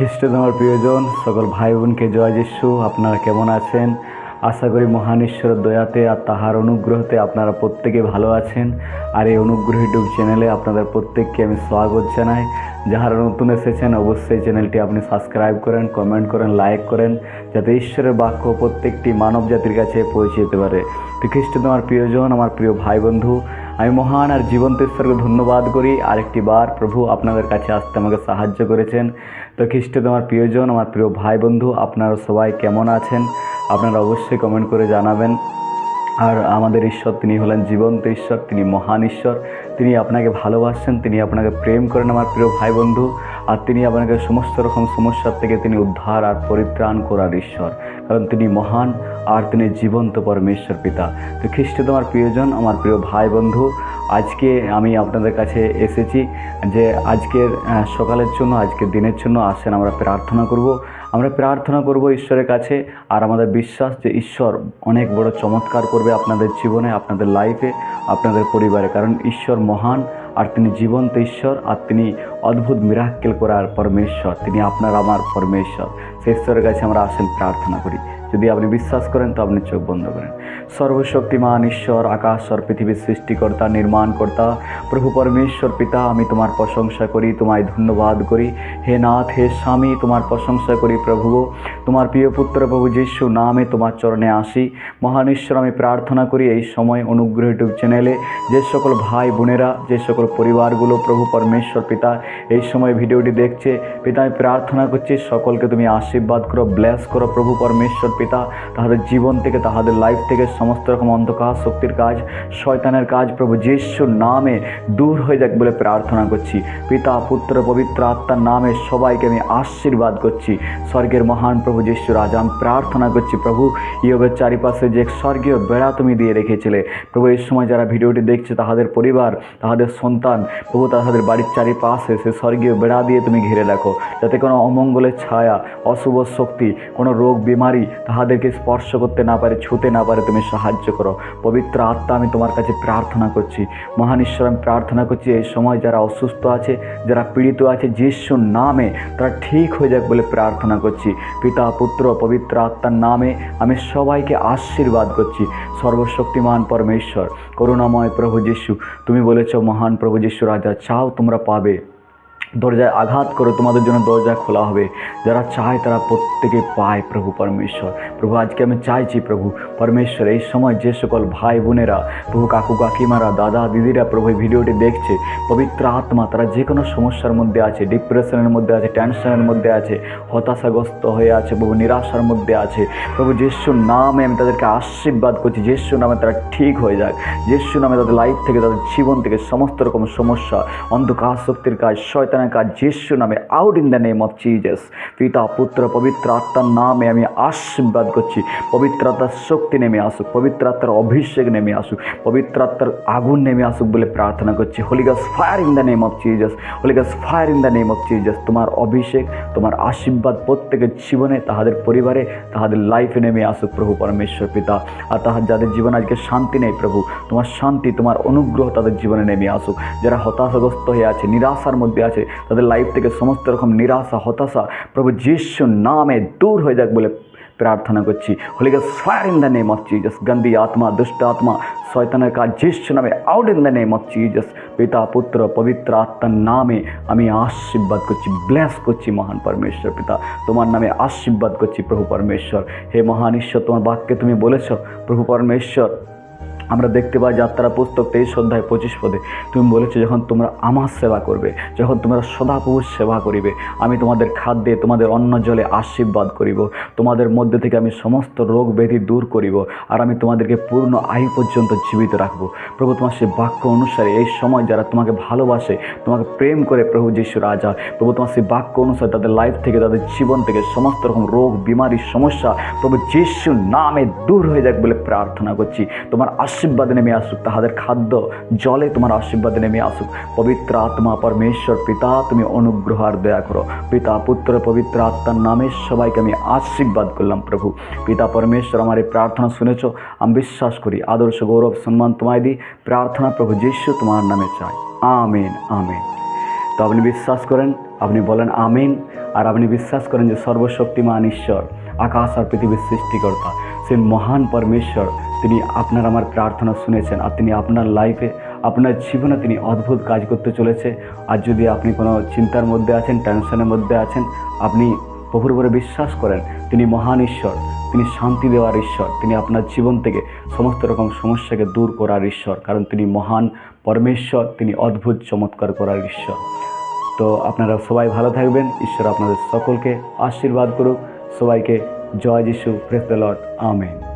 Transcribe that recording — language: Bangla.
খ্রিস্ট আমার প্রিয়জন, সকল ভাই বোনকে জয় যিশু। আপনারা কেমন আছেন? আশা করি মহান ঈশ্বরের দয়াতে আর তাহার অনুগ্রহতে আপনারা প্রত্যেকে ভালো আছেন। আর এই অনুগ্রহ ইউটিউব চ্যানেলে আপনাদের প্রত্যেককে আমি স্বাগত জানাই। যারা নতুন এসেছেন অবশ্যই চ্যানেলটি আপনি সাবস্ক্রাইব করেন, কমেন্ট করেন, লাইক করেন, যাতে ঈশ্বরের বাক্য প্রত্যেকটি মানব জাতির কাছে পৌঁছে যেতে পারে। তো খ্রিস্ট আমার প্রিয়জন, আমার প্রিয় ভাই বন্ধু, আমি মহান আর জীবন্ত ঈশ্বরকে ধন্যবাদ করি আরেকটি বার প্রভু আপনাদের কাছে আসতে আমাকে সাহায্য করেছেন। তো খ্রিস্ট আমার প্রিয়জন, আমার প্রিয় ভাই বন্ধু, আপনারা সবাই কেমন আছেন? আপনারা অবশ্যই কমেন্ট করে জানাবেন। আর আমাদের ঈশ্বর, তিনি হলেন জীবন্ত ঈশ্বর, তিনি মহান ঈশ্বর। তিনি আপনাকে ভালোবাসেন, তিনি আপনাকে প্রেম করেন আমার প্রিয় ভাই বন্ধু। আর তিনি আপনাকে সমস্ত রকম সমস্যার থেকে তিনি উদ্ধার আর পরিত্রাণ করার ঈশ্বর, কারণ তিনি মহান আর তিনি জীবন্ত পরমেশ্বর পিতা। তো খ্রিস্ট তোমার প্রিয়জন, আমার প্রিয় ভাই বন্ধু, আজকে আমি আপনাদের কাছে এসেছি যে আজকের সকালের জন্য, আজকের দিনের জন্য আসেন আমরা প্রার্থনা করব ঈশ্বরের কাছে। আর আমাদের বিশ্বাস যে ঈশ্বর অনেক বড় চমৎকার করবে আপনাদের জীবনে, আপনাদের লাইফে, আপনাদের পরিবারে, কারণ ঈশ্বর মহান আর তিনি জীবন্ত ঈশ্বর, আর তিনি অদ্ভুত মিরাক্কেল করার পরমেশ্বর, তিনি আপনার আমার পরমেশ্বর। সেই ঈশ্বরের কাছে আমরা আসেন প্রার্থনা করি। যদি আপনি বিশ্বাস করেন তো আপনি চোখ বন্ধ করেন। সর্বশক্তিমান ঈশ্বর, আকাশ আর পৃথিবীর সৃষ্টিকর্তা, নির্মাণকর্তা, প্রভু পরমেশ্বর পিতা, আমি তোমার প্রশংসা করি, তোমায় ধন্যবাদ করি। হে নাথ, হে স্বামী, তোমার প্রশংসা করি প্রভু। তোমার প্রিয় পুত্র প্রভু যিশু নামে তোমার চরণে আসি। মহান ঈশ্বর, আমি প্রার্থনা করি এই সময় অনুগ্রহ ইউটিউব চ্যানেলে যে সকল ভাই বোনেরা, যে সকল পরিবারগুলো প্রভু পরমেশ্বর পিতা এই সময় ভিডিওটি দেখছে, পিতা আমি প্রার্থনা করছি সকলকে তুমি আশীর্বাদ করো, ব্লেস করো প্রভু পরমেশ্বর পিতা। তাহাদের জীবন থেকে, তাহাদের লাইফ থেকে সমস্ত রকম অন্ধকার শক্তির কাজ, শয়তানের কাজ প্রভু যিশুর নামে দূর হয়ে যাক বলে প্রার্থনা করছি। পিতা, পুত্র, পবিত্র আত্মার নামে সবাইকে আমি আশীর্বাদ করছি। স্বর্গের মহান প্রভু যিশু রাজা, আমি প্রার্থনা করছি প্রভু, ইয়োবের চারিপাশে যে স্বর্গীয় বেড়া তুমি দিয়ে রেখেছিলে প্রভু, এই সময় যারা ভিডিওটি দেখছে তাহাদের পরিবার, তাহাদের সন্তান প্রভু, তাহাদের বাড়ির চারিপাশে সে স্বর্গীয় বেড়া দিয়ে তুমি ঘিরে রাখো, যাতে কোনো অমঙ্গলের ছায়া, অশুভ শক্তি, কোনো রোগ বিমারি তাহাদেরকে স্পর্শ করতে না পারে, ছুতে না পারে, তুমি সাহায্য করো। পবিত্র আত্মা, আমি তোমার কাছে প্রার্থনা করছি। মহান ঈশ্বর, আমি প্রার্থনা করছি এই সময় যারা অসুস্থ আছে, যারা পীড়িত আছে, যিশুর নামে তারা ঠিক হয়ে যাক বলে প্রার্থনা করছি। পিতা, পুত্র, পবিত্র আত্মার নামে আমি সবাইকে আশীর্বাদ করছি। সর্বশক্তিমান পরমেশ্বর, করুণাময় প্রভু যিশু, তুমি বলেছ মহান প্রভু যিশু রাজা, চাও তোমরা পাবে, দরজায় আঘাত করে তোমাদের জন্য দরজা খোলা হবে। যারা চায় তারা প্রত্যেকে পায় প্রভু পরমেশ্বর। প্রভু আজকে আমি চাইছি প্রভু পরমেশ্বর, এই সময় যে সকল ভাই বোনেরা প্রভু, কাকু কাকিমারা, দাদা দিদিরা প্রভু এই ভিডিওটি দেখছে, পবিত্র আত্মা তারা যে কোনো সমস্যার মধ্যে আছে, ডিপ্রেশনের মধ্যে আছে, টেনশনের মধ্যে আছে, হতাশাগ্রস্ত হয়ে আছে প্রভু, নিরাশার মধ্যে আছে প্রভু, যিশুর নামে আমি তাদেরকে আশীর্বাদ করছি। যিশুর নামে তারা ঠিক হয়ে যাক। যিশুর নামে তাদের লাইফ থেকে, তাদের জীবন থেকে সমস্ত রকম সমস্যা, অন্ধকার শক্তির কাজ, শয়তানের কাজ, যিশু নামে out in the name of Jesus. পিতা, পুত্র, পবিত্র আত্মার নামে আমি আশীর্বাদ করছি। পবিত্র আত্মার শক্তি নেমে আসুক, পবিত্র আত্মার অভিষেক নেমে আসুক, পবিত্র আত্মার আগুন নেমে আসুক বলে প্রার্থনা করছি। Holy ghost fire in the name of Jesus, holy ghost fire in the name of Jesus. তোমার অভিষেক, তোমার আশীর্বাদ প্রত্যেকের জীবনে, তাহাদের পরিবারে, তাহাদের লাইফে নেমে আসুক প্রভু পরমেশ্বর পিতা। আর যাদের জীবনে আজকে শান্তি নেই প্রভু, তোমার শান্তি, তোমার অনুগ্রহ তাদের জীবনে নেমে আসুক। যারা হতাশাগ্রস্ত হয়ে আছে, নিরাশার মধ্যে আছে, তাদের লাইফ থেকে সমস্ত রকম নিরাশা, হতাশা প্রভু যিশুর নামে দূর হয়ে যাক বলে প্রার্থনা করছি। Holy ghost fire in the name of Jesus. গন্দি আত্মা, দুষ্ট আত্মা, শয়তানের কাজ, যিশু নামে out in the name of Jesus. পিতা, পুত্র, পবিত্র আত্মার নামে আমি আশীর্বাদ করছি, ব্লেস করছি মহান পরমেশ্বর পিতা। তোমার নামে আশীর্বাদ করছি প্রভু পরমেশ্বর। হে মহান ঈশ্বর, তোমার বাক্যে তুমি বলেছ প্রভু পরমেশ্বর, আমরা দেখতে পাই যাত্রা পুস্তক 23 অধ্যায় 25 পদে তুমি বলেছো, যখন তোমরা আমার সেবা করবে, যখন তোমরা সদাপ্রভুর সেবা করিবে, আমি তোমাদের খাদ্যে, তোমাদের অন্ন জলে আশীর্বাদ করিব, তোমাদের মধ্যে থেকে আমি সমস্ত রোগ ব্যাধি দূর করিব, আর আমি তোমাদেরকে পূর্ণ আয়ু পর্যন্ত জীবিত রাখবো। প্রভু, তোমার সেই বাক্য অনুসারে এই সময় যারা তোমাকে ভালোবাসে, তোমাকে প্রেম করে প্রভু যিশু রাজা, প্রভু তোমার সেই বাক্য অনুসারে তাদের লাইফ থেকে, তাদের জীবন থেকে সমস্ত রকম রোগ বিমারি সমস্যা প্রভু যিশুর নামে দূর হয়ে যাক বলে প্রার্থনা করছি। তোমার আশীর্বাদ নেমে আসুক, তাহাদের খাদ্য জলে তোমার আশীর্বাদ নেমে আসুক। পবিত্র আত্মা পরমেশ্বর পিতা, তুমি অনুগ্রহ আর দয়া করো। পিতা, পুত্র, পবিত্র আত্মার নামে সবাইকে আমি আশীর্বাদ করলাম প্রভু। পিতা পরমেশ্বর, আমার এই প্রার্থনা শুনেছ, আমি বিশ্বাস করি। আদর্শ গৌরব সম্মান তোমায় দিই। প্রার্থনা প্রভু যিশু তোমার নামে চাই, আমিন আমিন। তো আপনি বিশ্বাস করেন আপনি বলেন আমিন। আর আপনি বিশ্বাস করেন যে সর্বশক্তিমান ঈশ্বর, আকাশ আর পৃথিবীর সৃষ্টিকর্তা, সেই মহান পরমেশ্বর, তিনি আপনার আমার প্রার্থনা শুনেছেন আর তিনি আপনার লাইফে, আপনার জীবনে তিনি অদ্ভুত কাজ করতে চলেছে। আর যদি আপনি কোনো চিন্তার মধ্যে আছেন, টেনশনের মধ্যে আছেন, আপনি প্রভুর উপরে বিশ্বাস করেন, তিনি মহান ঈশ্বর, তিনি শান্তি দেওয়ার ঈশ্বর, তিনি আপনার জীবন থেকে সমস্ত রকম সমস্যাকে দূর করার ঈশ্বর, কারণ তিনি মহান পরমেশ্বর, তিনি অদ্ভুত চমৎকার করার ঈশ্বর। তো আপনারা সবাই ভালো থাকবেন, ঈশ্বর আপনাদের সকলকে আশীর্বাদ করুক। সবাইকে জয় যিশু, প্রেজ দ্য লর্ড, আমেন।